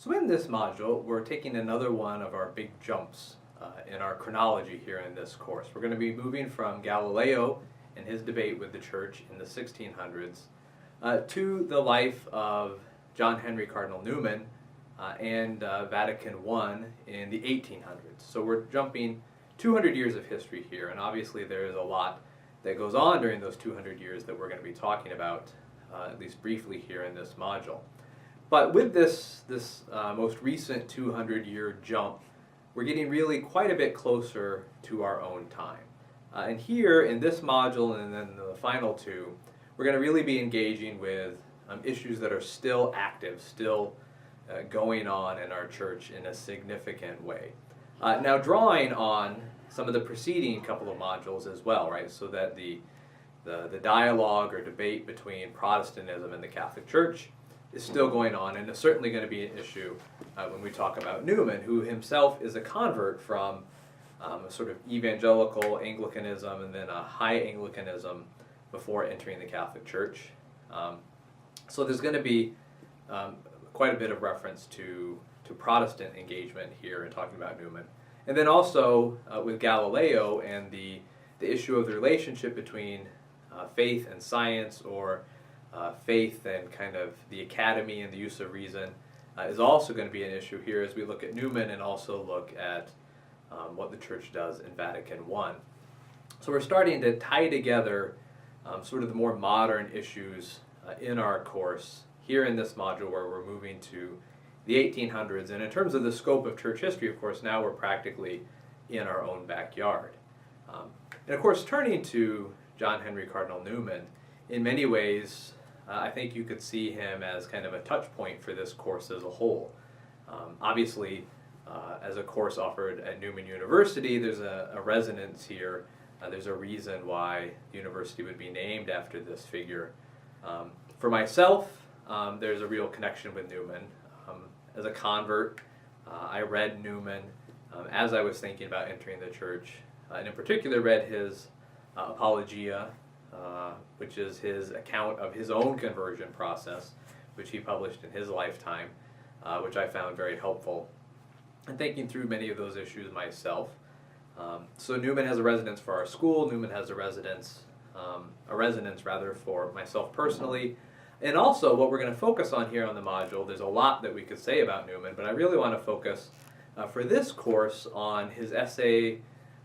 So in this module, we're taking another one of our big jumps in our chronology here in this course. We're going to be moving from Galileo and his debate with the church in the 1600s to the life of John Henry Cardinal Newman and Vatican I in the 1800s. So we're jumping 200 years of history here, and obviously there is a lot that goes on during those 200 years that we're going to be talking about, at least briefly here in this module. But with this most recent 200-year jump, we're getting really quite a bit closer to our own time. And here in this module and then the final two, we're going to really be engaging with issues that are still active, still going on in our church in a significant way. Now drawing on some of the preceding couple of modules as well, right? So that the dialogue or debate between Protestantism and the Catholic Church is still going on, and it's certainly going to be an issue when we talk about Newman, who himself is a convert from a sort of evangelical Anglicanism and then a high Anglicanism before entering the Catholic Church. So there's going to be quite a bit of reference to Protestant engagement here in talking about Newman. And then also with Galileo and the issue of the relationship between faith and science, or faith and kind of the academy and the use of reason, is also going to be an issue here as we look at Newman and also look at what the church does in Vatican I. So we're starting to tie together sort of the more modern issues in our course here in this module, where we're moving to the 1800s. And in terms of the scope of church history, of course, now we're practically in our own backyard. And of course, turning to John Henry Cardinal Newman, in many ways, I think you could see him as kind of a touch point for this course as a whole. Obviously, as a course offered at Newman University, there's a resonance here. There's a reason why the university would be named after this figure. For myself, there's a real connection with Newman. As a convert, I read Newman as I was thinking about entering the church, and in particular read his Apologia, which is his account of his own conversion process, which he published in his lifetime, which I found very helpful in thinking through many of those issues myself. So Newman has a resonance for our school. Newman has a resonance for myself personally. And also what we're going to focus on here on the module, there's a lot that we could say about Newman, but I really want to focus for this course on his essay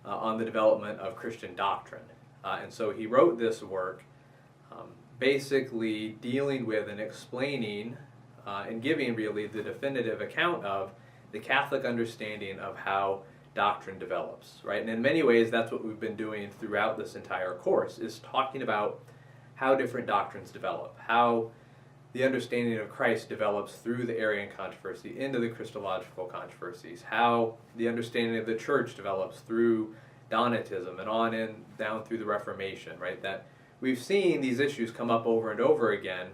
on the development of Christian doctrine. And so he wrote this work basically dealing with and explaining and giving really the definitive account of the Catholic understanding of how doctrine develops, right? And in many ways, that's what we've been doing throughout this entire course, is talking about how different doctrines develop, how the understanding of Christ develops through the Arian controversy into the Christological controversies, how the understanding of the church develops through Donatism and on and down through the Reformation, right? That we've seen these issues come up over and over again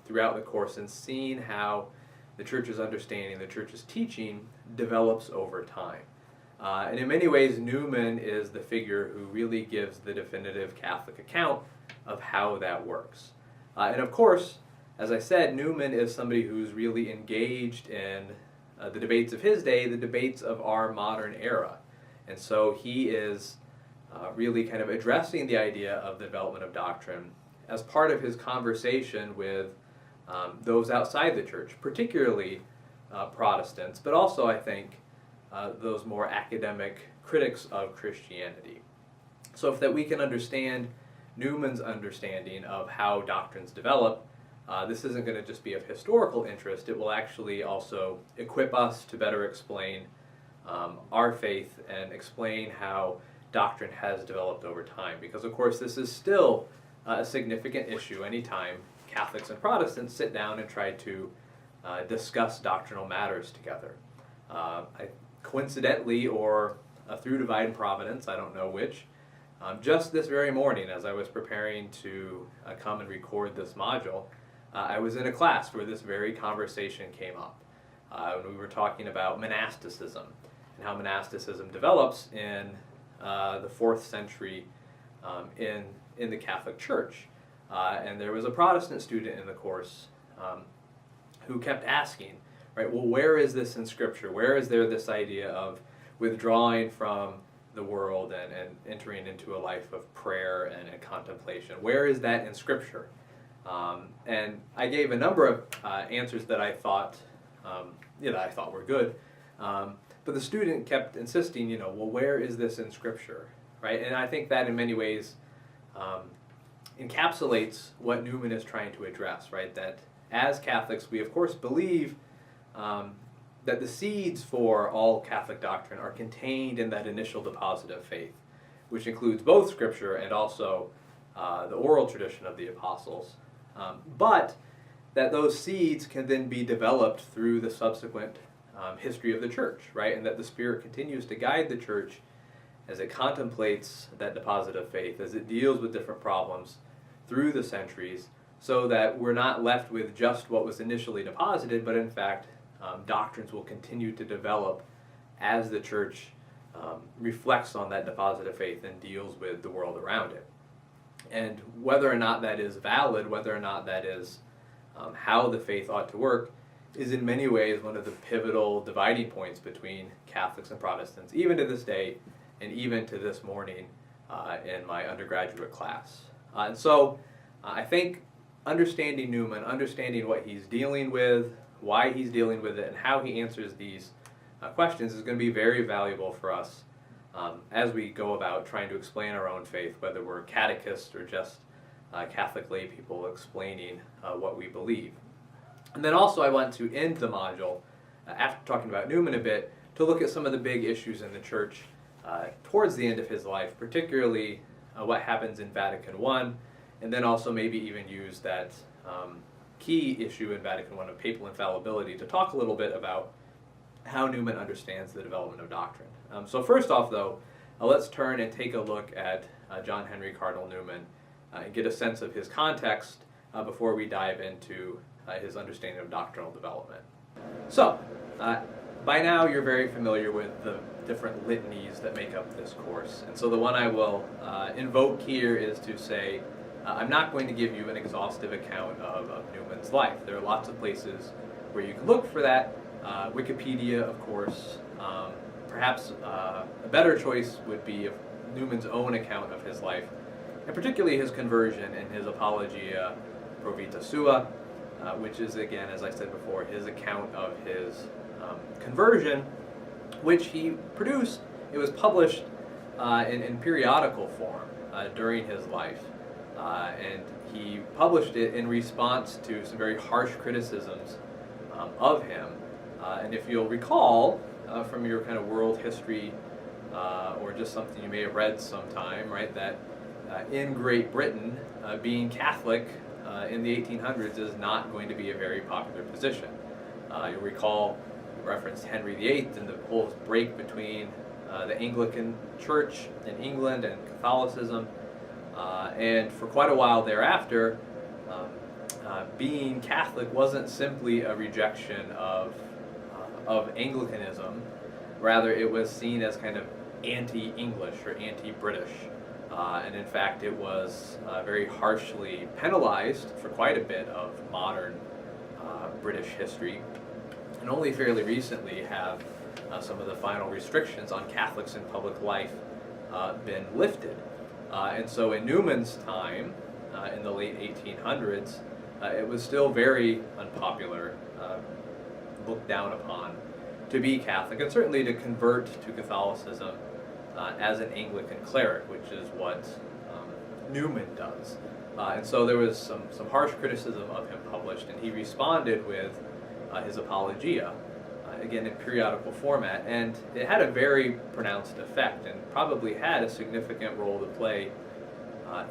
throughout the course, and seen how the church's understanding, the church's teaching develops over time. And in many ways, Newman is the figure who really gives the definitive Catholic account of how that works. And of course, as I said, Newman is somebody who's really engaged in the debates of his day, the debates of our modern era. And so he is really kind of addressing the idea of the development of doctrine as part of his conversation with those outside the church, particularly Protestants, but also, I think, those more academic critics of Christianity. So if that we can understand Newman's understanding of how doctrines develop, this isn't going to just be of historical interest. It will actually also equip us to better explain our faith and explain how doctrine has developed over time. Because, of course, this is still a significant issue anytime Catholics and Protestants sit down and try to discuss doctrinal matters together. Coincidentally, or through divine providence, I don't know which, just this very morning as I was preparing to come and record this module, I was in a class where this very conversation came up. When we were talking about monasticism and how monasticism develops in the 4th century in the Catholic Church. And there was a Protestant student in the course who kept asking, right? Well, where is this in Scripture? Where is there this idea of withdrawing from the world and entering into a life of prayer and contemplation? Where is that in Scripture? And I gave a number of answers that I thought, were good. But the student kept insisting, well, where is this in Scripture, right? And I think that in many ways encapsulates what Newman is trying to address, right? That as Catholics, we of course believe that the seeds for all Catholic doctrine are contained in that initial deposit of faith, which includes both Scripture and also the oral tradition of the apostles, but that those seeds can then be developed through the subsequent history of the church, right? And that the Spirit continues to guide the church as it contemplates that deposit of faith, as it deals with different problems through the centuries, so that we're not left with just what was initially deposited, but in fact, doctrines will continue to develop as the church reflects on that deposit of faith and deals with the world around it. And whether or not that is valid, whether or not that is how the faith ought to work, is in many ways one of the pivotal dividing points between Catholics and Protestants, even to this day, and even to this morning in my undergraduate class. And so I think understanding Newman, understanding what he's dealing with, why he's dealing with it, and how he answers these questions is going to be very valuable for us as we go about trying to explain our own faith, whether we're catechists or just Catholic lay people explaining what we believe. And then also I want to end the module, after talking about Newman a bit, to look at some of the big issues in the church towards the end of his life, particularly what happens in Vatican I, and then also maybe even use that key issue in Vatican I of papal infallibility to talk a little bit about how Newman understands the development of doctrine. So first off, though, let's turn and take a look at John Henry Cardinal Newman and get a sense of his context before we dive into his understanding of doctrinal development. So, by now you're very familiar with the different litanies that make up this course. And so the one I will invoke here is to say, I'm not going to give you an exhaustive account of Newman's life. There are lots of places where you can look for that. Wikipedia, of course. Perhaps a better choice would be Newman's own account of his life, and particularly his conversion and his Apologia Pro Vita Sua, which is, again, as I said before, his account of his conversion, which he produced. It was published in periodical form during his life, and he published it in response to some very harsh criticisms of him. And if you'll recall from your kind of world history or just something you may have read sometime, right, that in Great Britain, being Catholic in the 1800s is not going to be a very popular position. You'll recall referenced Henry VIII and the whole break between the Anglican Church in England and Catholicism, and for quite a while thereafter, being Catholic wasn't simply a rejection of Anglicanism. Rather, it was seen as kind of anti-English or anti-British. And in fact, it was very harshly penalized for quite a bit of modern British history. And only fairly recently have some of the final restrictions on Catholics in public life been lifted. And so in Newman's time, in the late 1800s, it was still very unpopular, looked down upon, to be Catholic, and certainly to convert to Catholicism as an Anglican cleric, which is what Newman does. And so there was some harsh criticism of him published, and he responded with his Apologia, again in periodical format, and it had a very pronounced effect and probably had a significant role to play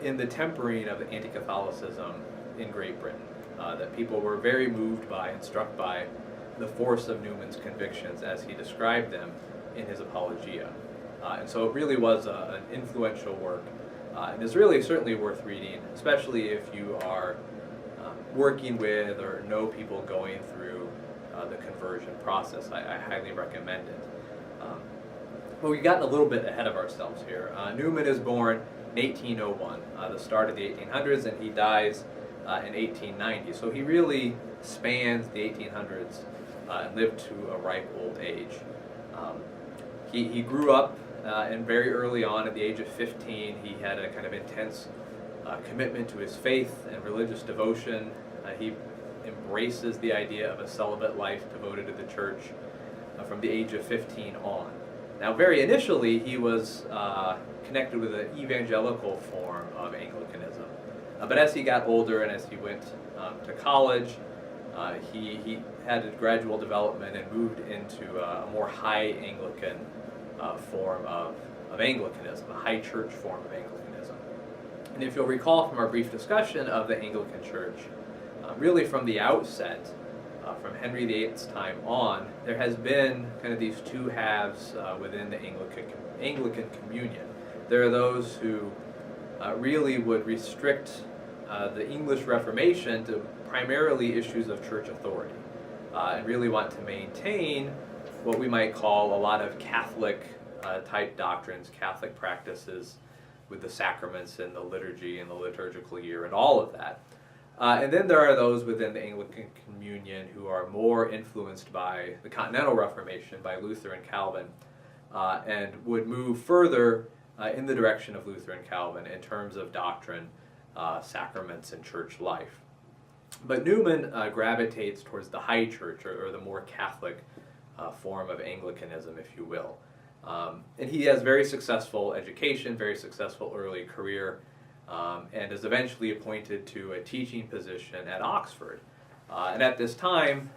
in the tempering of the anti-Catholicism in Great Britain, that people were very moved by and struck by the force of Newman's convictions as he described them in his Apologia. And so it really was an influential work, and is really certainly worth reading, especially if you are working with or know people going through the conversion process. I highly recommend it. But we've gotten a little bit ahead of ourselves here. Newman is born in 1801, the start of the 1800s, and he dies in 1890. So he really spans the 1800s and lived to a ripe old age. He grew up, and very early on, at the age of 15, he had a kind of intense commitment to his faith and religious devotion. He embraces the idea of a celibate life devoted to the church from the age of 15 on. Now, very initially, he was connected with an evangelical form of Anglicanism. But as he got older and as he went to college, he had a gradual development and moved into a more high Anglican form of Anglicanism, a high church form of Anglicanism. And if you'll recall from our brief discussion of the Anglican Church, really from the outset, from Henry VIII's time on, there has been kind of these two halves within the Anglican communion. There are those who really would restrict the English Reformation to primarily issues of church authority, and really want to maintain what we might call a lot of Catholic type doctrines, Catholic practices with the sacraments and the liturgy and the liturgical year and all of that. And then there are those within the Anglican communion who are more influenced by the Continental Reformation, by Luther and Calvin, and would move further in the direction of Luther and Calvin in terms of doctrine, sacraments, and church life. But Newman gravitates towards the high church, or the more Catholic form of Anglicanism, if you will. And he has very successful education, very successful early career, and is eventually appointed to a teaching position at Oxford. And at this time,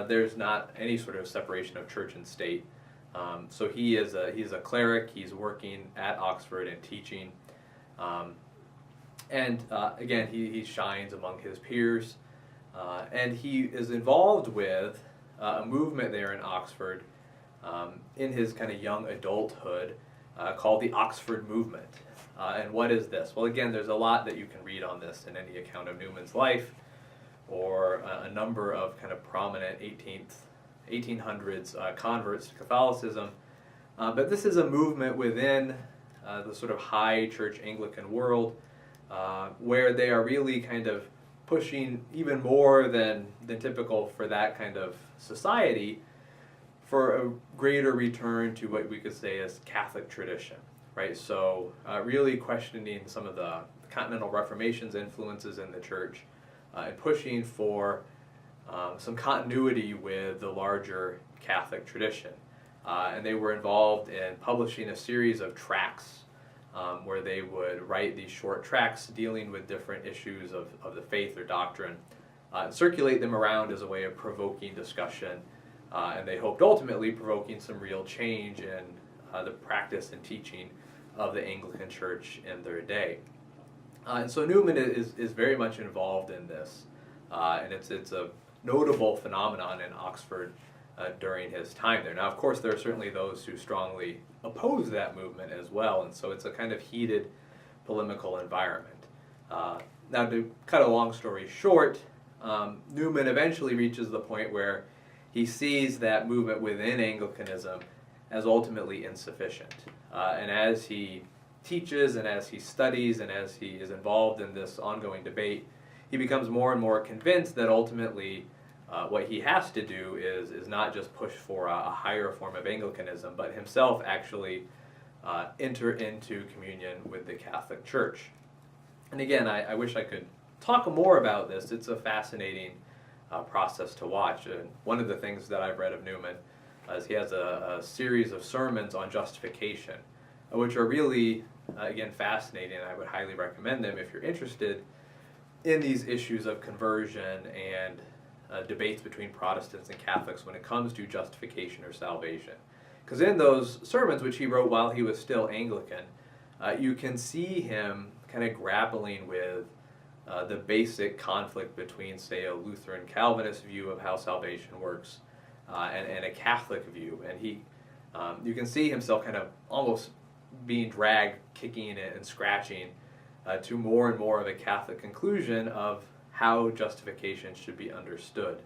there's not any sort of separation of church and state. So he's a cleric. He's working at Oxford and teaching. Again, he shines among his peers. And he is involved with a movement there in Oxford in his kind of young adulthood called the Oxford Movement. And what is this? Well, again, there's a lot that you can read on this in any account of Newman's life, or a number of kind of prominent 1800s converts to Catholicism. But this is a movement within the sort of high church Anglican world where they are really kind of pushing even more than typical for that kind of society for a greater return to what we could say is Catholic tradition, right? So really questioning some of the Continental Reformation's influences in the church and pushing for some continuity with the larger Catholic tradition. And they were involved in publishing a series of tracts where they would write these short tracts dealing with different issues of the faith or doctrine, and circulate them around as a way of provoking discussion, and they hoped ultimately provoking some real change in the practice and teaching of the Anglican Church in their day. And so Newman is very much involved in this, and it's a notable phenomenon in Oxford during his time there. Now, of course, there are certainly those who strongly oppose that movement as well, and so it's a kind of heated polemical environment. Now, to cut a long story short, Newman eventually reaches the point where he sees that movement within Anglicanism as ultimately insufficient. And as he teaches and as he studies and as he is involved in this ongoing debate, he becomes more and more convinced that ultimately what he has to do is not just push for a higher form of Anglicanism, but himself actually enter into communion with the Catholic Church. And again, I wish I could talk more about this. It's a fascinating process to watch. And one of the things that I've read of Newman is he has a series of sermons on justification, which are really, again, fascinating. I would highly recommend them if you're interested in these issues of conversion and debates between Protestants and Catholics when it comes to justification or salvation. Because in those sermons, which he wrote while he was still Anglican, you can see him kind of grappling with the basic conflict between, say, a Lutheran Calvinist view of how salvation works and a Catholic view. And you can see himself kind of almost being dragged, kicking and scratching to more and more of a Catholic conclusion of how justification should be understood.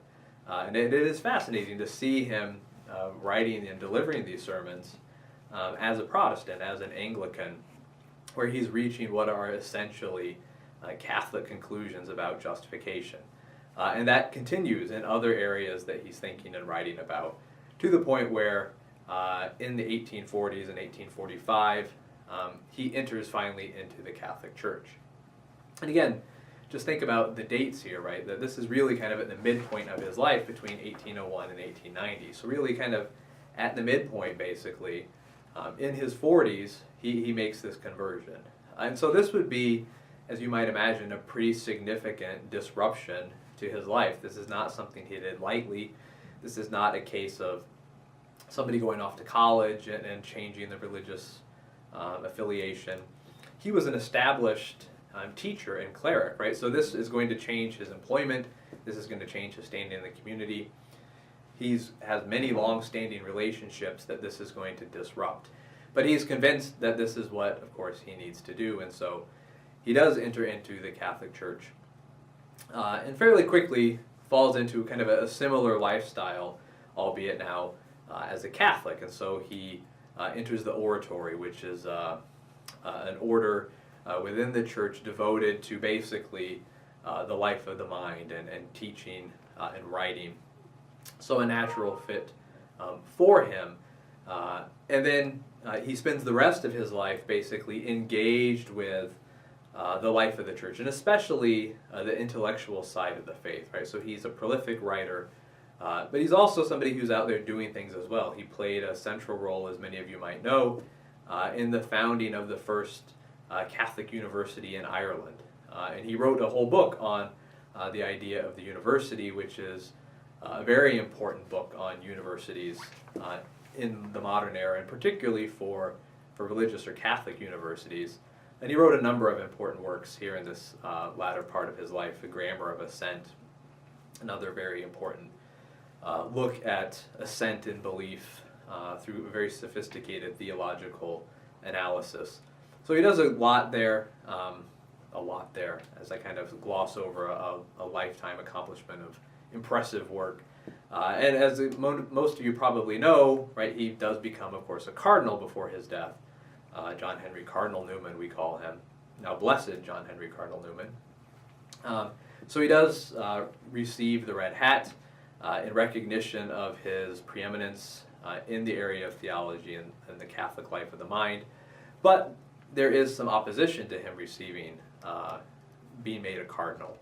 And it is fascinating to see him writing and delivering these sermons as a Protestant, as an Anglican, where he's reaching what are essentially Catholic conclusions about justification. And that continues in other areas that he's thinking and writing about, to the point where in the 1840s and 1845, he enters finally into the Catholic Church. And again, just think about the dates here, right? That this is really kind of at the midpoint of his life between 1801 and 1890. So really kind of at the midpoint, basically. In his 40s, he makes this conversion. And so this would be, as you might imagine, a pretty significant disruption to his life. This is not something he did lightly. This is not a case of somebody going off to college and changing the religious affiliation. He was an established teacher and cleric, right? So this is going to change his employment. This is going to change his standing in the community. He has many long-standing relationships that this is going to disrupt. But he's convinced that this is what, of course, he needs to do. And so he does enter into the Catholic Church and fairly quickly falls into kind of a similar lifestyle, albeit now as a Catholic. And so he enters the oratory, which is an order within the church devoted to basically the life of the mind and teaching and writing. So a natural fit for him. And then he spends the rest of his life basically engaged with the life of the church, and especially the intellectual side of the faith, right? So he's a prolific writer, but he's also somebody who's out there doing things as well. He played a central role, as many of you might know, in the founding of the first Catholic university in Ireland. And he wrote a whole book on the idea of the university, which is a very important book on universities in the modern era, and particularly for religious or Catholic universities. And he wrote a number of important works here in this latter part of his life, The Grammar of Assent, another very important look at assent in belief through a very sophisticated theological analysis. So he does a lot there, as I kind of gloss over a lifetime accomplishment of impressive work. And as most of you probably know, right, he does become, of course, a cardinal before his death. John Henry Cardinal Newman, we call him. Now, blessed John Henry Cardinal Newman. So he does receive the red hat in recognition of his preeminence in the area of theology and the Catholic life of the mind. But there is some opposition to him receiving, being made a cardinal.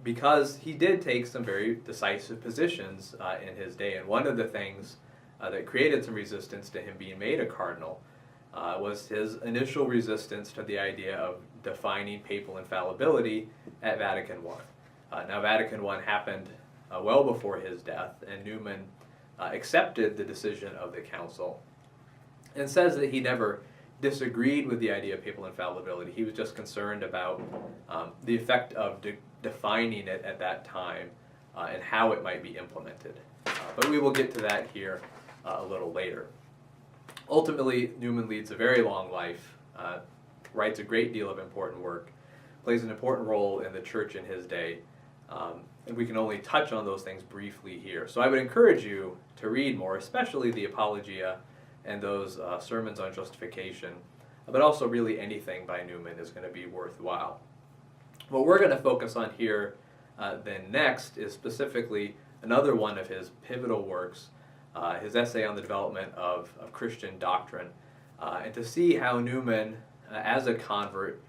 Because he did take some very decisive positions in his day. And one of the things that created some resistance to him being made a cardinal was his initial resistance to the idea of defining papal infallibility at Vatican I. Now, Vatican I happened well before his death, and Newman accepted the decision of the council and says that he never disagreed with the idea of papal infallibility. He was just concerned about the effect of defining it at that time and how it might be implemented. But we will get to that here a little later. Ultimately, Newman leads a very long life, writes a great deal of important work, plays an important role in the church in his day, and we can only touch on those things briefly here. So I would encourage you to read more, especially the Apologia and those sermons on justification, but also really anything by Newman is going to be worthwhile. What we're going to focus on here then next is specifically another one of his pivotal works, his essay on the development of Christian doctrine, and to see how Newman, as a convert,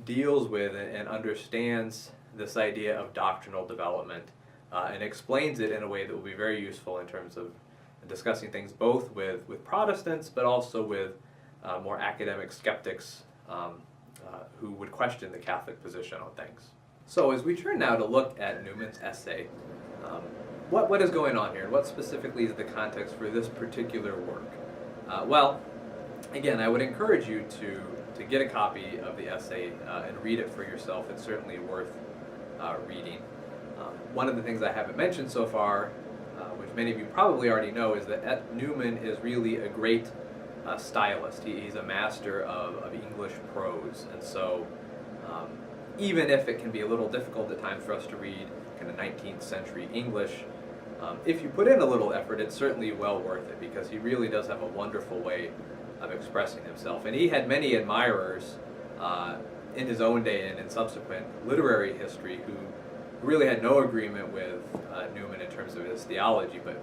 deals with and understands this idea of doctrinal development and explains it in a way that will be very useful in terms of discussing things both with Protestants, but also with more academic skeptics who would question the Catholic position on things. So as we turn now to look at Newman's essay, what is going on here, and what specifically is the context for this particular work? Well, again, I would encourage you to get a copy of the essay and read it for yourself. It's certainly worth reading. One of the things I haven't mentioned so far, which many of you probably already know, is that Newman is really a great stylist. He's a master of English prose, and so even if it can be a little difficult at times for us to read kind of 19th century English, if you put in a little effort, it's certainly well worth it, because he really does have a wonderful way of expressing himself. And he had many admirers in his own day and in subsequent literary history who who really had no agreement with Newman in terms of his theology, but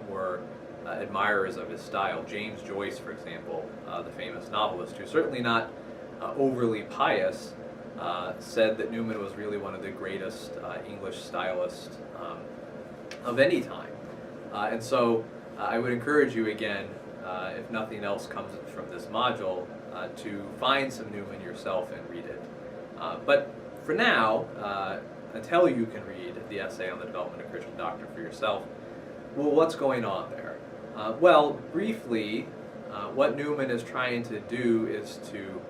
were admirers of his style. James Joyce, for example, the famous novelist, who's certainly not overly pious, said that Newman was really one of the greatest English stylists of any time. And so I would encourage you again, if nothing else comes from this module, to find some Newman yourself and read it. But for now, until you can read the essay on the development of Christian doctrine for yourself, well, what's going on there? Well, briefly, what Newman is trying to do is to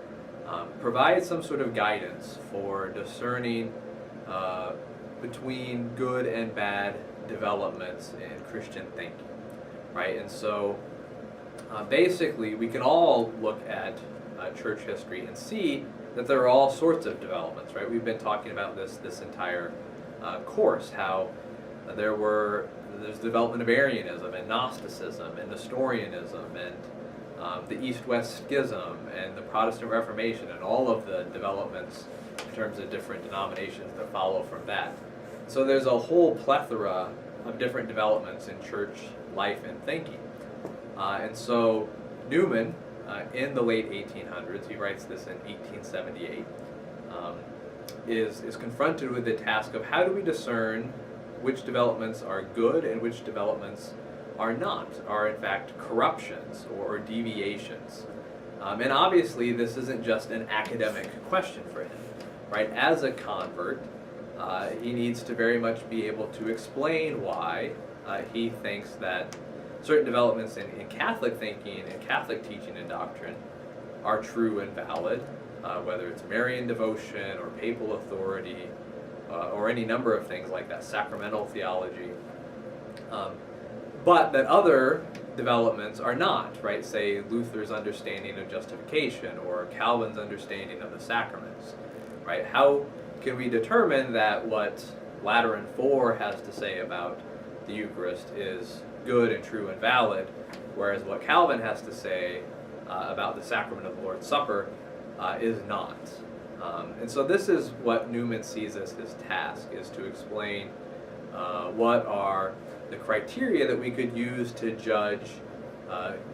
provide some sort of guidance for discerning between good and bad developments in Christian thinking, right? And so basically we can all look at church history and see that there are all sorts of developments, right? We've been talking about this entire course, how there's development of Arianism and Gnosticism and Nestorianism and the East-West Schism and the Protestant Reformation and all of the developments in terms of different denominations that follow from that. So there's a whole plethora of different developments in church life and thinking. And so Newman, in the late 1800s, he writes this in 1878, is confronted with the task of how do we discern which developments are good and which developments are not, are in fact corruptions or deviations. And obviously this isn't just an academic question for him, right? As a convert, he needs to very much be able to explain why he thinks that certain developments in Catholic thinking and Catholic teaching and doctrine are true and valid, whether it's Marian devotion or papal authority, or any number of things like that, sacramental theology, but that other developments are not, right? Say Luther's understanding of justification or Calvin's understanding of the sacraments, right? How can we determine that what Lateran IV has to say about the Eucharist is good and true and valid, whereas what Calvin has to say about the sacrament of the Lord's Supper is not? And so this is what Newman sees as his task, is to explain what are the criteria that we could use to judge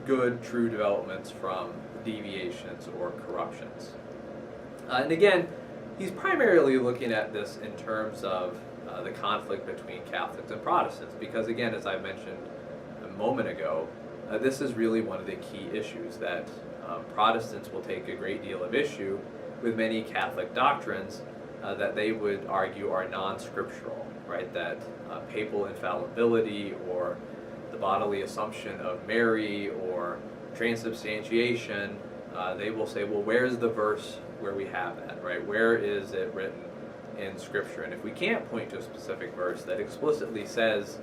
good, true developments from deviations or corruptions. And again, he's primarily looking at this in terms of the conflict between Catholics and Protestants, because again, as I mentioned a moment ago, this is really one of the key issues, that Protestants will take a great deal of issue with many Catholic doctrines that they would argue are non-scriptural, right? That papal infallibility or the bodily assumption of Mary or transubstantiation, they will say, well, where's the verse where we have that, right? Where is it written in Scripture? And if we can't point to a specific verse that explicitly says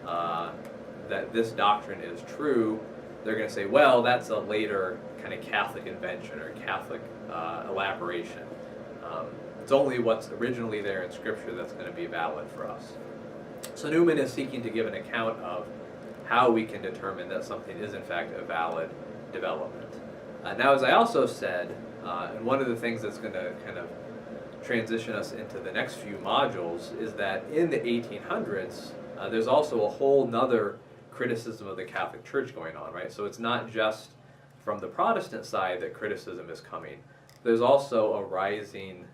that this doctrine is true, they're going to say, well, that's a later kind of Catholic invention or Catholic elaboration. It's only what's originally there in Scripture that's going to be valid for us. So Newman is seeking to give an account of how we can determine that something is in fact a valid development. Now, as I also said, and one of the things that's going to kind of transition us into the next few modules is that in the 1800s, there's also a whole nother criticism of the Catholic Church going on, right? So it's not just from the Protestant side that criticism is coming. There's also a rising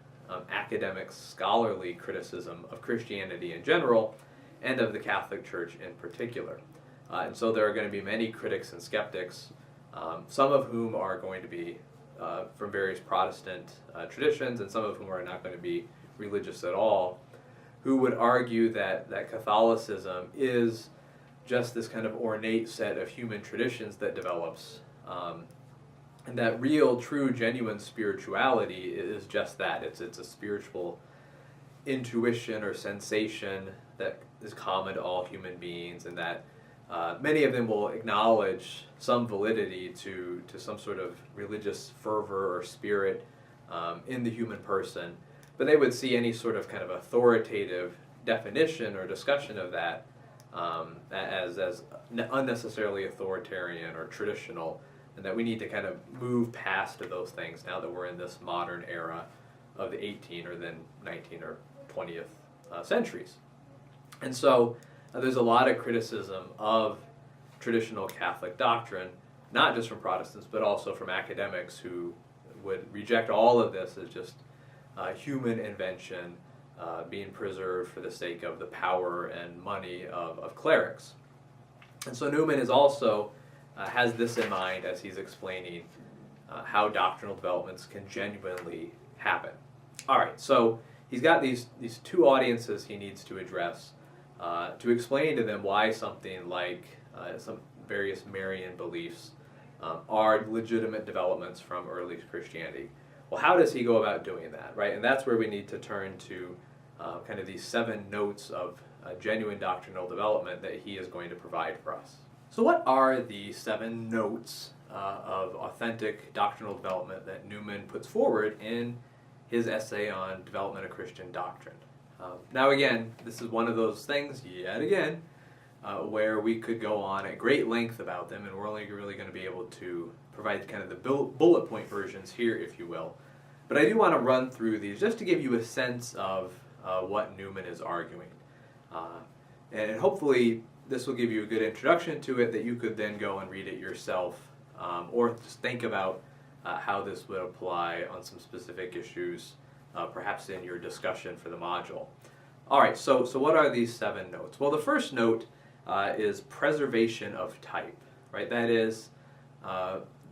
academic, scholarly criticism of Christianity in general and of the Catholic Church in particular. And so there are going to be many critics and skeptics, some of whom are going to be from various Protestant traditions and some of whom are not going to be religious at all, who would argue that Catholicism is just this kind of ornate set of human traditions that develops, and that real, true, genuine spirituality is just that. It's a spiritual intuition or sensation that is common to all human beings, and that many of them will acknowledge some validity to some sort of religious fervor or spirit in the human person, but they would see any sort of kind of authoritative definition or discussion of that as unnecessarily authoritarian or traditional, and that we need to kind of move past to those things now that we're in this modern era of the 18th or then 19th or 20th centuries. And so there's a lot of criticism of traditional Catholic doctrine, not just from Protestants, but also from academics who would reject all of this as just human invention being preserved for the sake of the power and money of clerics. And so Newman is also has this in mind as he's explaining how doctrinal developments can genuinely happen. All right, so he's got these two audiences he needs to address to explain to them why something like some various Marian beliefs are legitimate developments from early Christianity. Well, how does he go about doing that, right? And that's where we need to turn to kind of these 7 notes of genuine doctrinal development that he is going to provide for us. So what are the 7 notes of authentic doctrinal development that Newman puts forward in his essay on development of Christian doctrine? Now again, this is one of those things, yet again, where we could go on at great length about them, and we're only really going to be able to provide kind of the bullet point versions here, if you will. But I do want to run through these just to give you a sense of what Newman is arguing. And hopefully this will give you a good introduction to it that you could then go and read it yourself, or just think about how this would apply on some specific issues, perhaps in your discussion for the module. All right, so what are these 7 notes? Well, the first note is preservation of type, right? That is,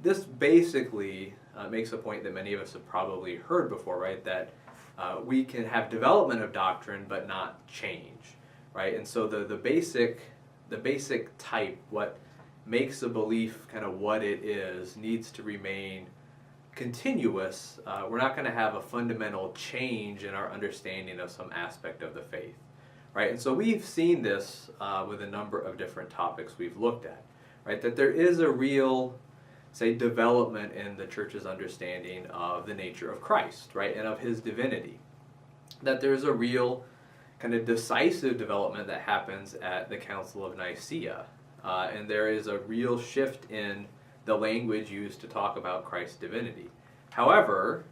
this basically makes a point that many of us have probably heard before, right? That we can have development of doctrine but not change, right? And so the basic type, what makes a belief kind of what it is, needs to remain continuous. We're not going to have a fundamental change in our understanding of some aspect of the faith, right? And so we've seen this with a number of different topics we've looked at, right? That there is a real, say, development in the church's understanding of the nature of Christ, right, and of his divinity. That there's a real kind of decisive development that happens at the Council of Nicaea, and there is a real shift in the language used to talk about Christ's divinity. However,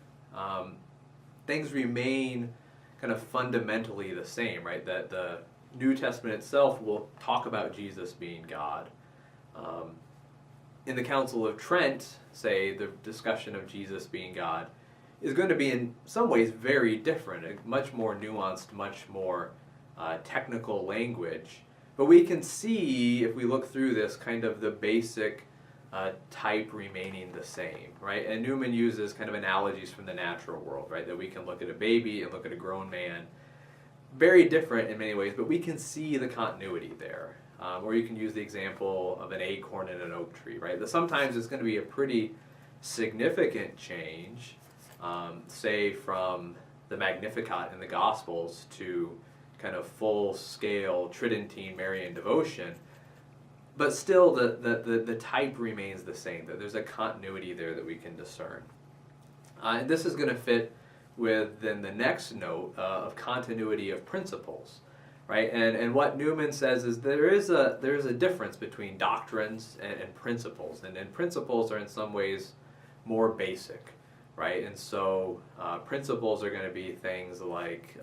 things remain kind of fundamentally the same, right? That the New Testament itself will talk about Jesus being God. In the Council of Trent, say, the discussion of Jesus being God is going to be in some ways very different, much more nuanced, much more technical language. But we can see, if we look through this, kind of the basic type remaining the same, right? And Newman uses kind of analogies from the natural world, right? That we can look at a baby and look at a grown man. Very different in many ways, but we can see the continuity there. Or you can use the example of an acorn in an oak tree, right? That sometimes it's going to be a pretty significant change, say from the Magnificat in the Gospels to kind of full-scale Tridentine Marian devotion, but still the type remains the same, that there's a continuity there that we can discern. And this is going to fit with then the next note of continuity of principles, right? And what Newman says is there is a difference between doctrines and principles, and principles are in some ways more basic, right? And so principles are going to be things like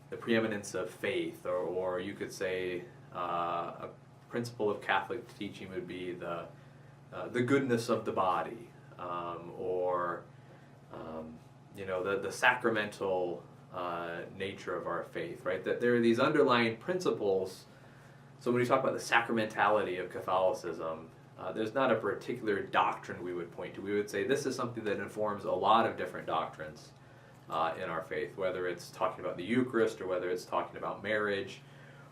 the preeminence of faith, or you could say a principle of Catholic teaching would be the goodness of the body, or the sacramental nature of our faith, right? That there are these underlying principles. So when we talk about the sacramentality of Catholicism, there's not a particular doctrine we would point to. We would say this is something that informs a lot of different doctrines in our faith, whether it's talking about the Eucharist, or whether it's talking about marriage,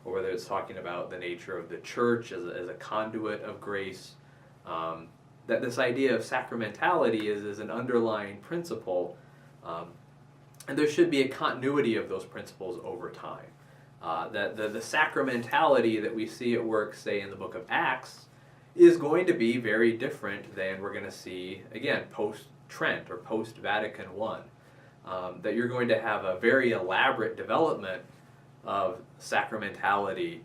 or whether it's talking about the nature of the church as a conduit of grace. That this idea of sacramentality is an underlying principle, and there should be a continuity of those principles over time. That the sacramentality that we see at work, say, in the book of Acts, is going to be very different than we're going to see, again, post-Trent or post-Vatican I. That you're going to have a very elaborate development of sacramentality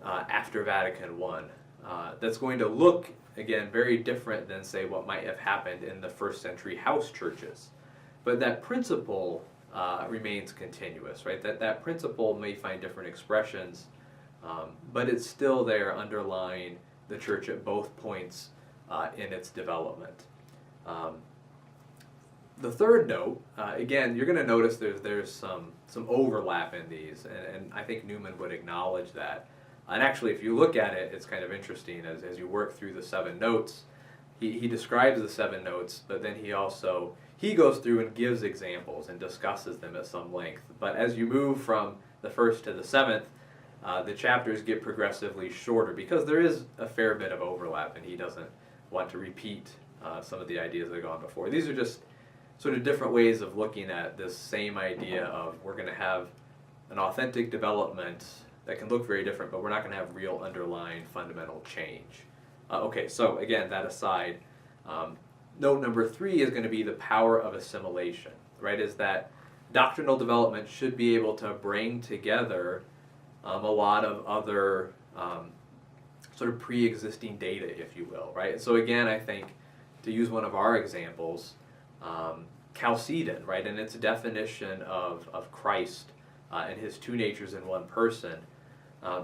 after Vatican I. That's going to look, again, very different than, say, what might have happened in the first century house churches. But that principle remains continuous, right? That principle may find different expressions, but it's still there underlying the church at both points in its development. The third note, again, you're going to notice there's some overlap in these, and I think Newman would acknowledge that. And actually, if you look at it, it's kind of interesting as you work through the 7 notes. He describes the 7 notes, but then he goes through and gives examples and discusses them at some length. But as you move from the 1st to the 7th, the chapters get progressively shorter because there is a fair bit of overlap, and he doesn't want to repeat some of the ideas that have gone before. These are just sort of different ways of looking at this same idea of we're going to have an authentic development that can look very different, but we're not going to have real underlying fundamental change. Okay, so again, that aside, note number 3 is going to be the power of assimilation, right? Is that doctrinal development should be able to bring together a lot of other sort of pre-existing data, if you will, right? So again, I think, to use one of our examples, Chalcedon, right, and its definition of Christ and his 2 natures in one person,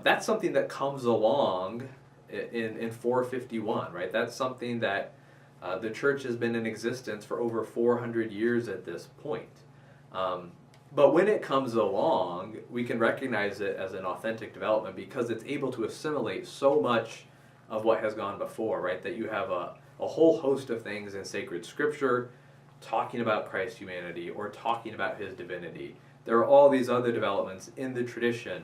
that's something that comes along in 451, right? That's something that the church has been in existence for over 400 years at this point. But when it comes along, we can recognize it as an authentic development because it's able to assimilate so much of what has gone before, right? That you have a whole host of things in sacred scripture talking about Christ's humanity or talking about his divinity. There are all these other developments in the tradition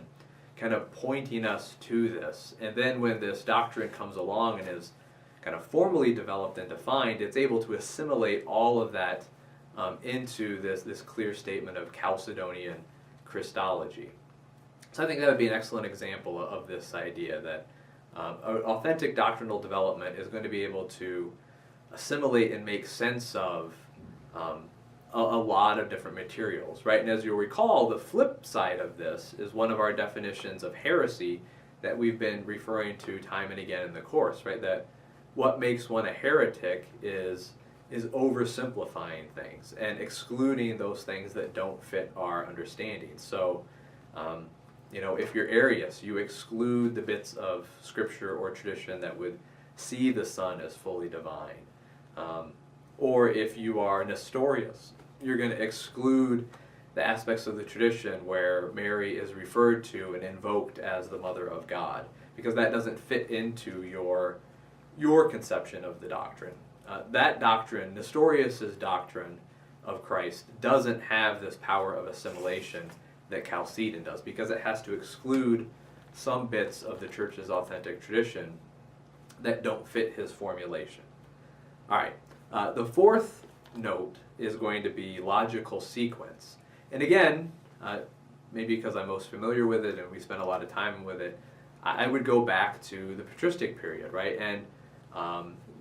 kind of pointing us to this. And then when this doctrine comes along and is kind of formally developed and defined, it's able to assimilate all of that into this clear statement of Chalcedonian Christology. So I think that would be an excellent example of this idea that authentic doctrinal development is going to be able to assimilate and make sense of a lot of different materials, right? And as you'll recall, the flip side of this is one of our definitions of heresy that we've been referring to time and again in the course, right? That what makes one a heretic is oversimplifying things and excluding those things that don't fit our understanding. So, if you're Arius, you exclude the bits of scripture or tradition that would see the Son as fully divine. Or if you are Nestorius, you're going to exclude the aspects of the tradition where Mary is referred to and invoked as the Mother of God, because that doesn't fit into your conception of the doctrine. That doctrine, Nestorius' doctrine of Christ, doesn't have this power of assimilation that Chalcedon does, because it has to exclude some bits of the church's authentic tradition that don't fit his formulation. All right, the 4th note is going to be logical sequence. And again, maybe because I'm most familiar with it and we spend a lot of time with it, I would go back to the patristic period, right? And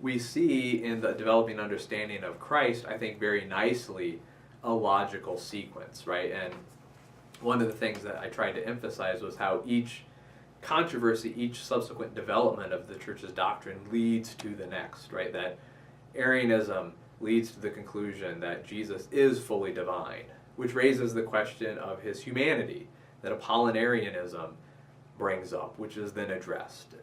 we see in the developing understanding of Christ, I think very nicely, a logical sequence, right? And one of the things that I tried to emphasize was how each controversy, each subsequent development of the church's doctrine leads to the next, right? That Arianism leads to the conclusion that Jesus is fully divine, which raises the question of his humanity that Apollinarianism brings up, which is then addressed.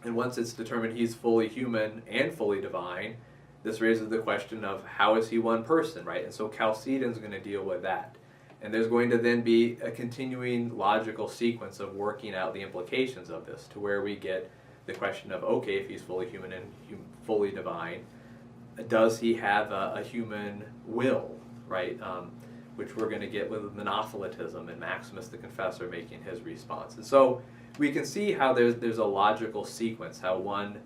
And once it's determined he's fully human and fully divine, this raises the question of how is he one person, right? And so Chalcedon's going to deal with that. And there's going to then be a continuing logical sequence of working out the implications of this to where we get the question of, okay, if he's fully human and fully divine, does he have a human will, right? Which we're going to get with monothelitism and Maximus the Confessor making his response. And so we can see how there's a logical sequence, how one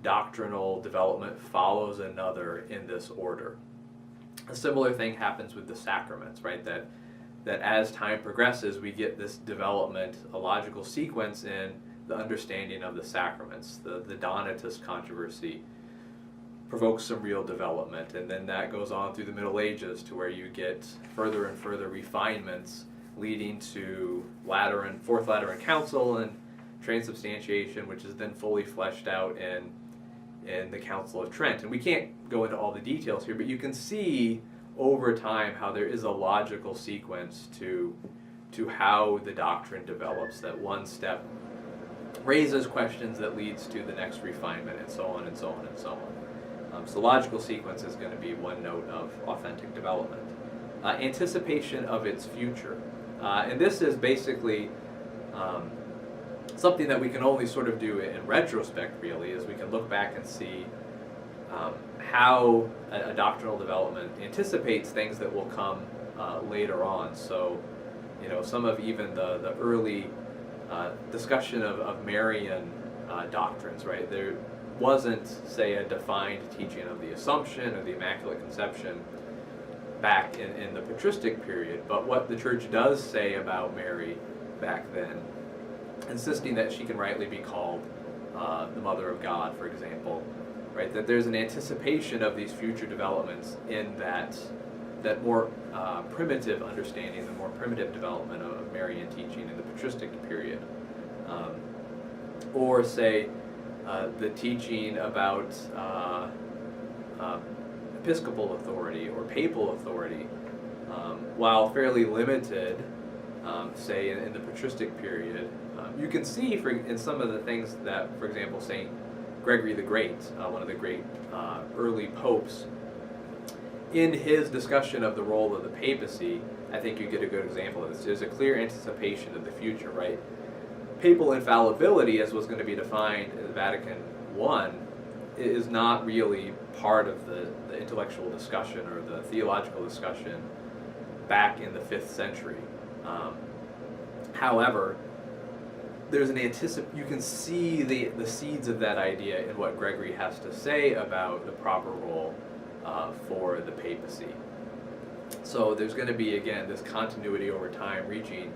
doctrinal development follows another in this order. A similar thing happens with the sacraments, right? That as time progresses, we get this development, a logical sequence in the understanding of the sacraments. The Donatist controversy provokes some real development, and then that goes on through the Middle Ages to where you get further and further refinements leading to Fourth Lateran Council and transubstantiation, which is then fully fleshed out in the Council of Trent. And we can't go into all the details here, but you can see over time how there is a logical sequence to how the doctrine develops, that one step raises questions that leads to the next refinement, and so on and so on and so on. So logical sequence is going to be one note of authentic development. Anticipation of its future. And this is basically something that we can only sort of do in retrospect, really, is we can look back and see how a doctrinal development anticipates things that will come later on. So, some of even the early discussion of Marian doctrines, right? There wasn't, say, a defined teaching of the Assumption or the Immaculate Conception back in the patristic period, but what the Church does say about Mary back then, insisting that she can rightly be called the Mother of God, for example, right? That there's an anticipation of these future developments in that more primitive understanding, the more primitive development of Marian teaching in the patristic period. Or say the teaching about episcopal authority or papal authority, while fairly limited, say in the patristic period, you can see in some of the things that, for example, St. Gregory the Great, one of the great early popes, in his discussion of the role of the papacy, I think you get a good example of this. There's a clear anticipation of the future, right? Papal infallibility, as was going to be defined in Vatican I, is not really part of the intellectual discussion or the theological discussion back in the 5th century. However, there's an you can see the seeds of that idea in what Gregory has to say about the proper role for the papacy. So there's going to be, again, this continuity over time, reaching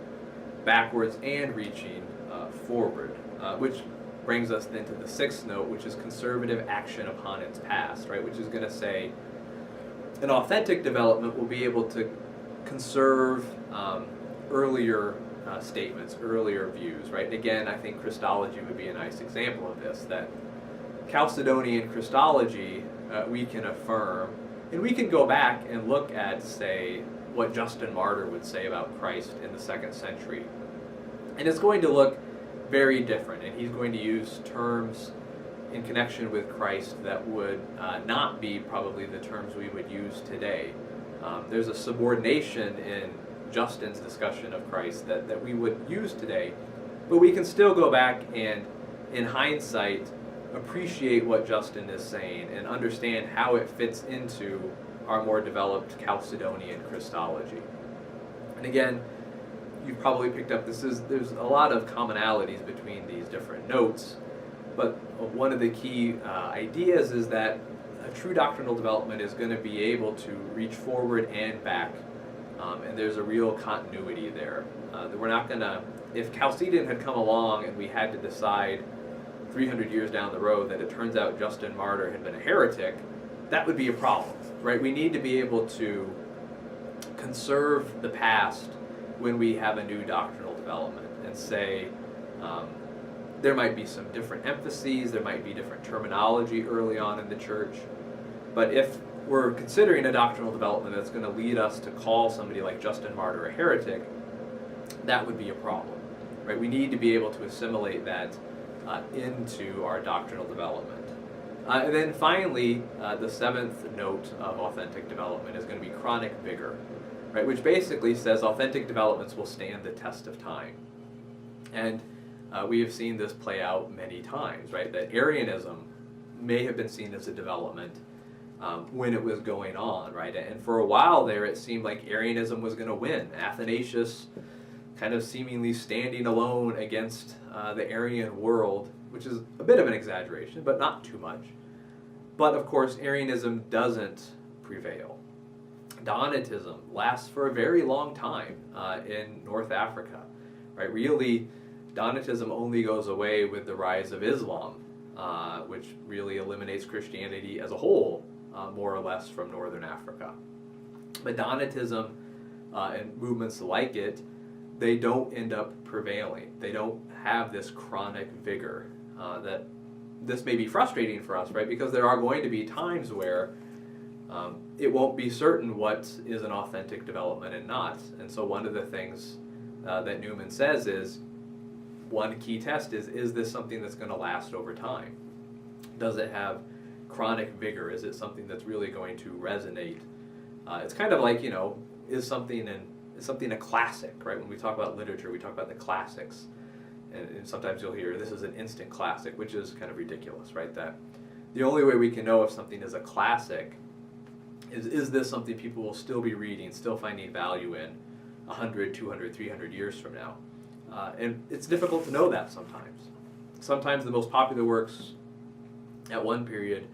backwards and reaching forward, which brings us then to the 6th note, which is conservative action upon its past, right? Which is going to say an authentic development will be able to conserve earlier statements, earlier views, right? And again, I think Christology would be a nice example of this, that Chalcedonian Christology we can affirm, and we can go back and look at, say, what Justin Martyr would say about Christ in the 2nd century. And it's going to look very different, and he's going to use terms in connection with Christ that would not be probably the terms we would use today. There's a subordination in Justin's discussion of Christ that we would use today, but we can still go back and, in hindsight, appreciate what Justin is saying and understand how it fits into our more developed Chalcedonian Christology. And again, you've probably picked up there's a lot of commonalities between these different notes, but one of the key ideas is that a true doctrinal development is going to be able to reach forward and back, and there's a real continuity there. We're not going to, if Chalcedon had come along and we had to decide 300 years down the road that it turns out Justin Martyr had been a heretic, that would be a problem, right? We need to be able to conserve the past when we have a new doctrinal development and say there might be some different emphases, there might be different terminology early on in the church, but if we're considering a doctrinal development that's going to lead us to call somebody like Justin Martyr a heretic, that would be a problem, right? We need to be able to assimilate that into our doctrinal development. And then finally, the 7th note of authentic development is going to be chronic vigor, right? Which basically says authentic developments will stand the test of time. And we have seen this play out many times, right? That Arianism may have been seen as a development when it was going on, right? And for a while there, it seemed like Arianism was going to win. Athanasius kind of seemingly standing alone against the Arian world, which is a bit of an exaggeration, but not too much. But of course, Arianism doesn't prevail. Donatism lasts for a very long time in North Africa, right? Really, Donatism only goes away with the rise of Islam, which really eliminates Christianity as a whole, more or less, from Northern Africa. But Donatism and movements like it, they don't end up prevailing. They don't have this chronic vigor. That this may be frustrating for us, right? Because there are going to be times where it won't be certain what is an authentic development and not. And so one of the things that Newman says is, one key test is this something that's going to last over time? Does it have chronic vigor? Is it something that's really going to resonate? It's kind of like, is something a classic, right? When we talk about literature, we talk about the classics. And sometimes you'll hear, this is an instant classic, which is kind of ridiculous, right? That the only way we can know if something is a classic is this something people will still be reading, still finding value in 100, 200, 300 years from now. And it's difficult to know that sometimes. Sometimes the most popular works at one period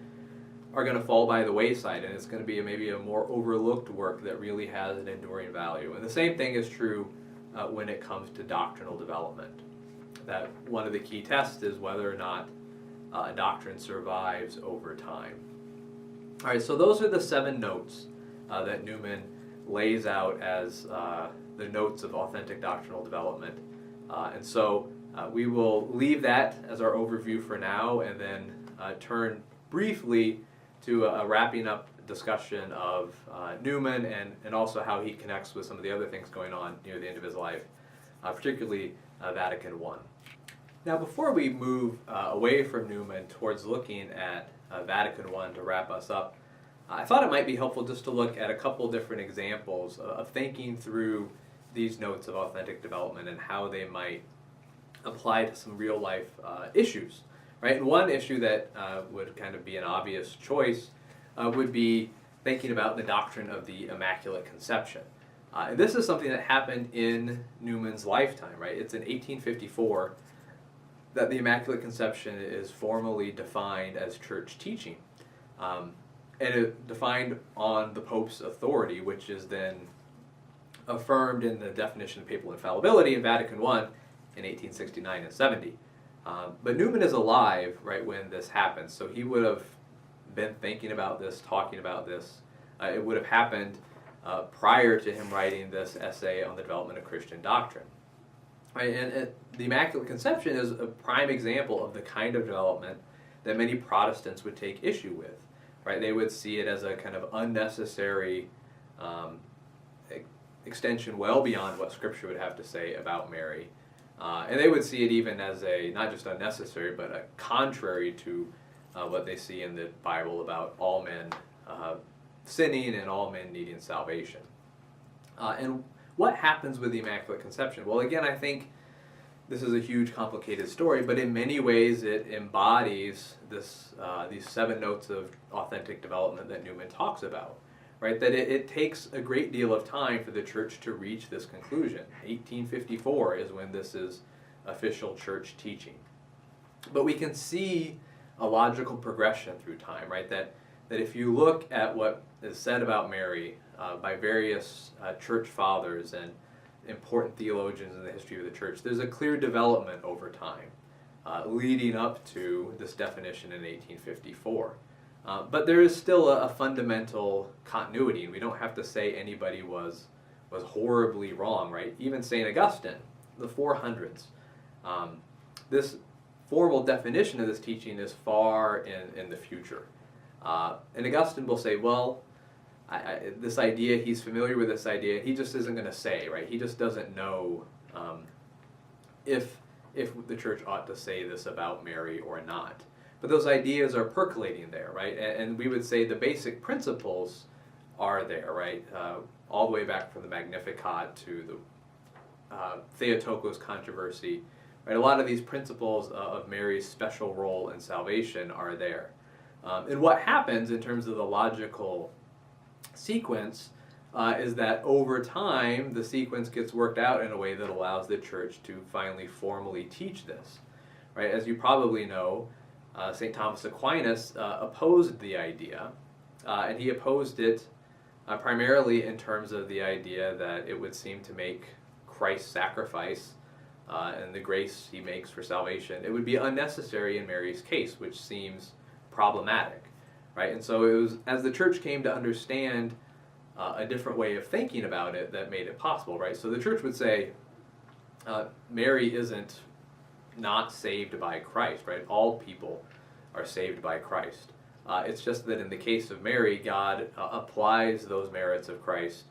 are going to fall by the wayside, and it's going to be maybe a more overlooked work that really has an enduring value. And the same thing is true when it comes to doctrinal development. That one of the key tests is whether or not a doctrine survives over time. All right, so those are the 7 notes that Newman lays out as the notes of authentic doctrinal development. And so we will leave that as our overview for now, and then turn briefly to a wrapping up discussion of Newman and also how he connects with some of the other things going on near the end of his life, particularly Vatican I. Now, before we move away from Newman towards looking at Vatican I to wrap us up, I thought it might be helpful just to look at a couple different examples of thinking through these notes of authentic development and how they might apply to some real life issues. Right? And one issue that would kind of be an obvious choice would be thinking about the doctrine of the Immaculate Conception. And this is something that happened in Newman's lifetime, right? It's in 1854 that the Immaculate Conception is formally defined as church teaching. And it defined on the Pope's authority, which is then affirmed in the definition of papal infallibility in Vatican I in 1869 and 70. But Newman is alive right when this happens, so he would have been thinking about this, talking about this. It would have happened prior to him writing this essay on the development of Christian doctrine. Right? And the Immaculate Conception is a prime example of the kind of development that many Protestants would take issue with. Right? They would see it as a kind of unnecessary extension well beyond what Scripture would have to say about Mary. And they would see it even as a, not just unnecessary, but a contrary to what they see in the Bible about all men sinning and all men needing salvation. And what happens with the Immaculate Conception? Well, again, I think this is a huge, complicated story, but in many ways it embodies this, these 7 notes of authentic development that Newman talks about. Right, that it takes a great deal of time for the church to reach this conclusion. 1854 is when this is official church teaching. But we can see a logical progression through time, right? That if you look at what is said about Mary by various church fathers and important theologians in the history of the church, there's a clear development over time leading up to this definition in 1854. But there is still a fundamental continuity, and we don't have to say anybody was horribly wrong, right? Even St. Augustine, the 400s, this formal definition of this teaching is far in the future. And Augustine will say, well, this idea, he's familiar with this idea, he just isn't going to say, right? He just doesn't know if the church ought to say this about Mary or not. But those ideas are percolating there, right? And we would say the basic principles are there, right? All the way back from the Magnificat to the Theotokos controversy, right? A lot of these principles of Mary's special role in salvation are there. And what happens in terms of the logical sequence is that over time, the sequence gets worked out in a way that allows the church to finally formally teach this, right? As you probably know, St. Thomas Aquinas opposed the idea, and he opposed it primarily in terms of the idea that it would seem to make Christ's sacrifice and the grace he makes for salvation, it would be unnecessary in Mary's case, which seems problematic, right? And so it was as the church came to understand a different way of thinking about it that made it possible, right? So the church would say, Mary isn't not saved by Christ, right? All people are saved by Christ. It's just that in the case of Mary, God applies those merits of Christ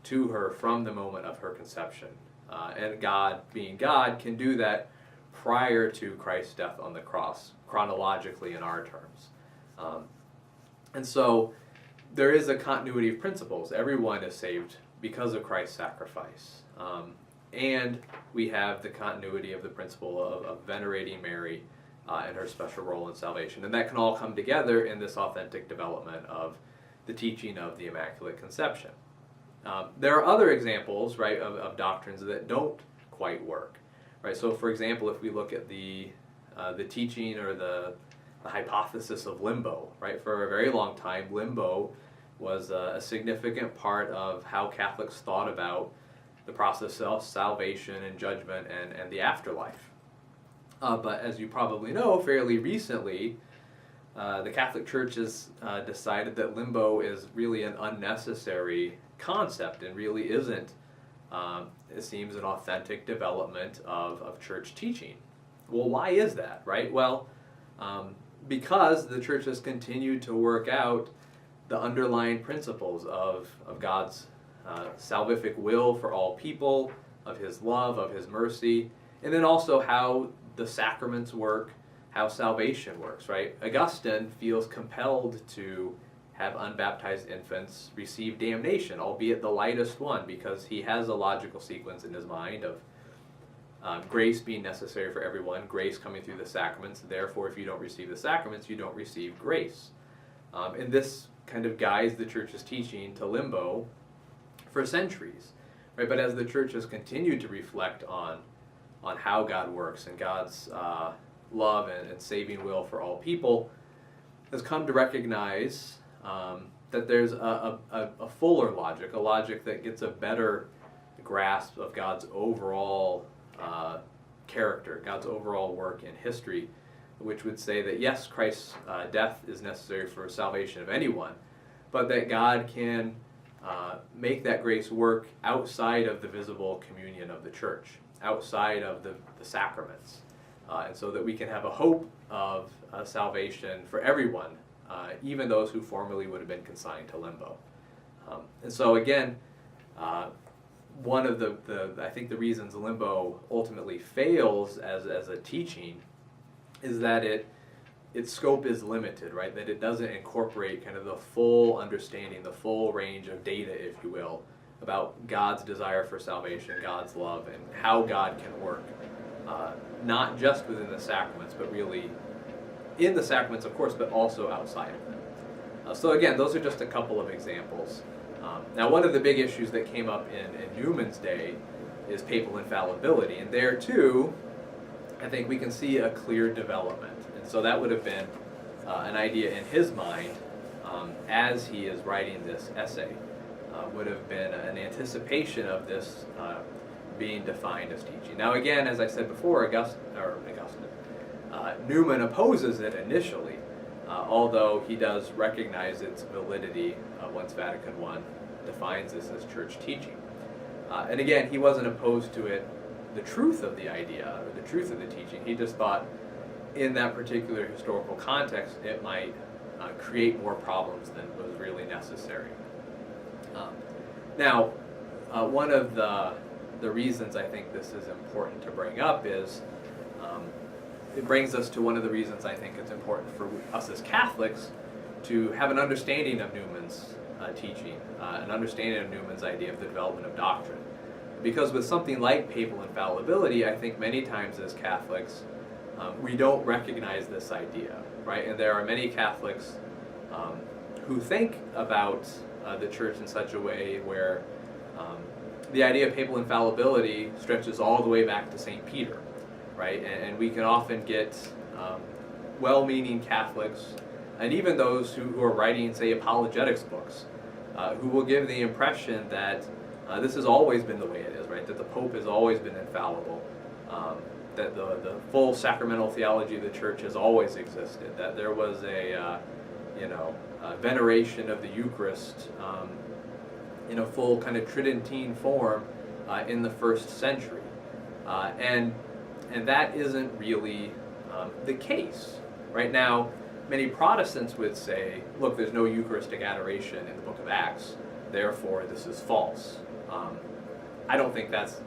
to her from the moment of her conception. And God, being God, can do that prior to Christ's death on the cross, chronologically in our terms. And so there is a continuity of principles. Everyone is saved because of Christ's sacrifice. And we have the continuity of the principle of venerating Mary and her special role in salvation. And that can all come together in this authentic development of the teaching of the Immaculate Conception. There are other examples, right, of doctrines that don't quite work. Right? So, for example, if we look at the teaching or the hypothesis of limbo, right? For a very long time, limbo was a significant part of how Catholics thought about the process of salvation and judgment and the afterlife. But as you probably know, fairly recently, the Catholic Church has decided that limbo is really an unnecessary concept and really isn't, it seems, an authentic development of church teaching. Well, why is that, right? Well, because the Church has continued to work out the underlying principles of God's salvific will for all people, of His love, of His mercy, and then also how the sacraments work, how salvation works, right? Augustine feels compelled to have unbaptized infants receive damnation, albeit the lightest one, because he has a logical sequence in his mind of grace being necessary for everyone, grace coming through the sacraments, therefore if you don't receive the sacraments, you don't receive grace. And this kind of guides the Church's teaching to limbo for centuries, right? But as the Church has continued to reflect on how God works and God's love and saving will for all people, has come to recognize that there's a fuller logic, a logic that gets a better grasp of God's overall character, God's overall work in history, which would say that yes, Christ's death is necessary for salvation of anyone, but that God can make that grace work outside of the visible communion of the Church, outside of the sacraments, and so that we can have a hope of salvation for everyone, even those who formerly would have been consigned to limbo. And so again, one of I think the reasons limbo ultimately fails as a teaching is that its scope is limited, right? That it doesn't incorporate kind of the full understanding, the full range of data, if you will, about God's desire for salvation, God's love, and how God can work, not just within the sacraments, but really in the sacraments, of course, but also outside of them. So again, those are just a couple of examples. Now, one of the big issues that came up in Newman's day is papal infallibility, and there too, I think we can see a clear development. And so that would have been an idea in his mind as he is writing this essay, would have been an anticipation of this being defined as teaching. Now again, as I said before, Newman opposes it initially, although he does recognize its validity once Vatican I defines this as church teaching. And again, he wasn't opposed to it, the truth of the idea, or the truth of the teaching. He just thought in that particular historical context it might create more problems than was really necessary. Now, one of the reasons I think this is important to bring up is it brings us to one of the reasons I think it's important for us as Catholics to have an understanding of Newman's teaching, an understanding of Newman's idea of the development of doctrine. Because with something like papal infallibility, I think many times as Catholics, we don't recognize this idea, right? And there are many Catholics who think about the Church in such a way where the idea of papal infallibility stretches all the way back to St. Peter, right? And we can often get well-meaning Catholics, and even those who are writing, say, apologetics books, who will give the impression that this has always been the way it is, right? That the Pope has always been infallible, that the full sacramental theology of the Church has always existed, that there was a veneration of the Eucharist in a full kind of Tridentine form in the 1st century, and that isn't really the case. Right now, many Protestants would say, look, there's no Eucharistic adoration in the book of Acts, therefore this is false. I don't think that's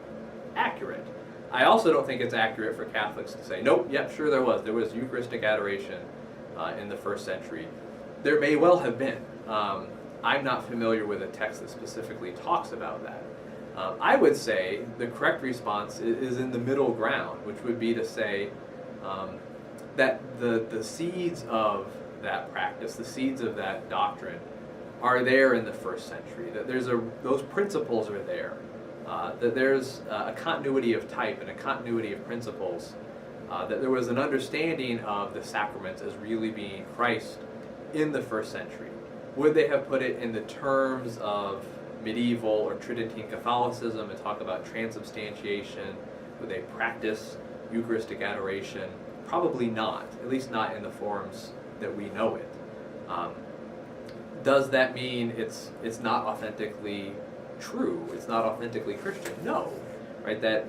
accurate. I also don't think it's accurate for Catholics to say, nope, yep, sure there was. There was Eucharistic adoration in the first century. There may well have been. I'm not familiar with a text that specifically talks about that. I would say the correct response is in the middle ground, which would be to say that the seeds of that practice, the seeds of that doctrine, are there in the first century. That those principles are there. That there's a continuity of type and a continuity of principles. That there was an understanding of the sacraments as really being Christ in the first century. Would they have put it in the terms of medieval or Tridentine Catholicism and talk about transubstantiation? Would they practice Eucharistic adoration? Probably not, at least not in the forms that we know it. Does that mean it's not authentically true? It's not authentically Christian? No, right? That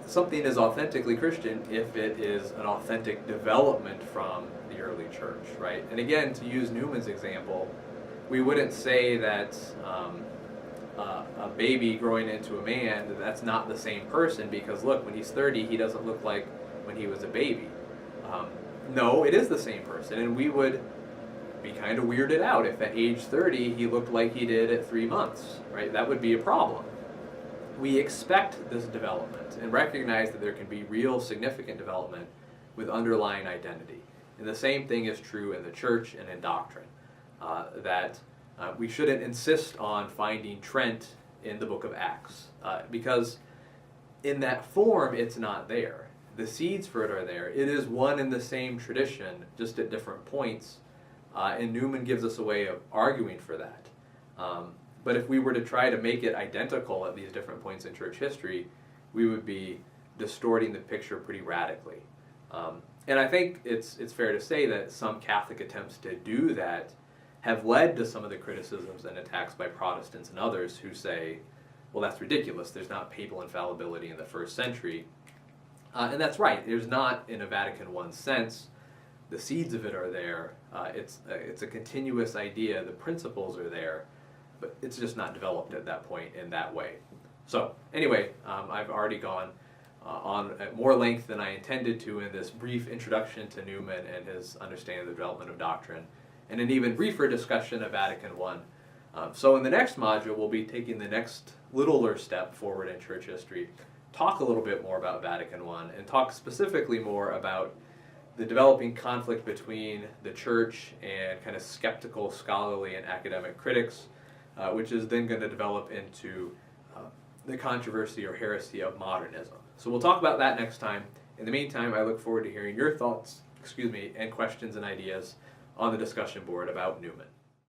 something is authentically Christian if it is an authentic development from the early church, right? And again, to use Newman's example, we wouldn't say that a baby growing into a man, that's not the same person, because look, when he's 30, he doesn't look like when he was a baby. No, it is the same person, and we would be kind of weirded out if at age 30 he looked like he did at 3 months, right? That would be a problem. We expect this development and recognize that there can be real significant development with underlying identity. And the same thing is true in the church and in doctrine. That we shouldn't insist on finding Trent in the book of Acts, because in that form it's not there. The seeds for it are there. It is one and the same tradition, just at different points, and Newman gives us a way of arguing for that. But if we were to try to make it identical at these different points in church history, we would be distorting the picture pretty radically. And I think it's fair to say that some Catholic attempts to do that have led to some of the criticisms and attacks by Protestants and others who say, well, that's ridiculous. There's not papal infallibility in the first century. And that's right. There's not in a Vatican I sense. The seeds of it are there. It's a continuous idea. The principles are there. But it's just not developed at that point in that way. So anyway, I've already gone on at more length than I intended to in this brief introduction to Newman and his understanding of the development of doctrine, and an even briefer discussion of Vatican I. So in the next module, we'll be taking the next littler step forward in church history, talk a little bit more about Vatican I, and talk specifically more about the developing conflict between the church and kind of skeptical, scholarly, and academic critics, which is then going to develop into the controversy or heresy of modernism. So we'll talk about that next time. In the meantime, I look forward to hearing your thoughts, and questions and ideas on the discussion board about Newman.